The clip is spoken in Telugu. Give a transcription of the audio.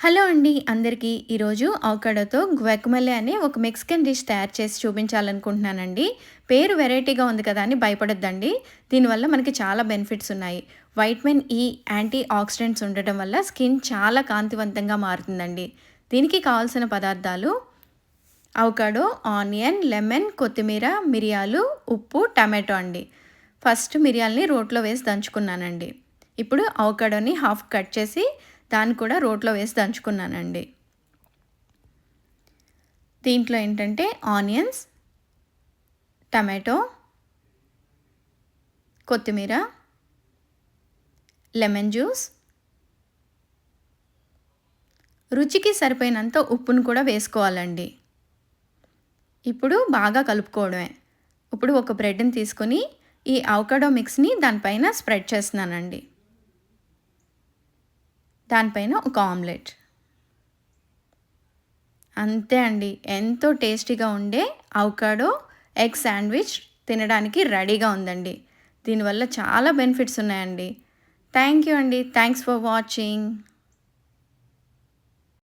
హలో అండి అందరికీ. ఈరోజు అవకాడోతో గ్వాకమోలే అనే ఒక మెక్సికన్ డిష్ తయారు చేసి చూపించాలనుకుంటున్నానండి. పేరు వెరైటీగా ఉంది కదా అని భయపడొద్దండి. దీనివల్ల మనకి చాలా బెనిఫిట్స్ ఉన్నాయి. వైటమిన్ ఈ, యాంటీ ఆక్సిడెంట్స్ ఉండటం వల్ల స్కిన్ చాలా కాంతివంతంగా మారుతుందండి. దీనికి కావాల్సిన పదార్థాలు అవకాడో, ఆనియన్, లెమన్, కొత్తిమీర, మిరియాలు, ఉప్పు, టమాటో అండి. ఫస్ట్ మిరియాలని రోట్లో వేసి దంచుకున్నానండి. ఇప్పుడు అవకాడోని హాఫ్ కట్ చేసి దాన్ని కూడా రోట్లో వేసి దంచుకున్నానండి. దీంట్లో ఏంటంటే ఆనియన్స్, టమాటో, కొత్తిమీర, లెమన్ జ్యూస్, రుచికి సరిపోయినంత ఉప్పును కూడా వేసుకోవాలండి. ఇప్పుడు బాగా కలుపుకోవడమే. ఇప్పుడు ఒక బ్రెడ్‌ని తీసుకొని ఈ అవకాడో మిక్స్‌ని దానిపైన స్ప్రెడ్ చేస్తున్నానండి. దానిపైన ఒక ఆమ్లెట్. అంతే అండి. ఎంతో టేస్టీగా ఉండే అవకాడో ఎగ్ శాండ్విచ్ తినడానికి రెడీగా ఉందండి. దీనివల్ల చాలా బెనిఫిట్స్ ఉన్నాయండి. థ్యాంక్ యూ అండి. Thanks for watching.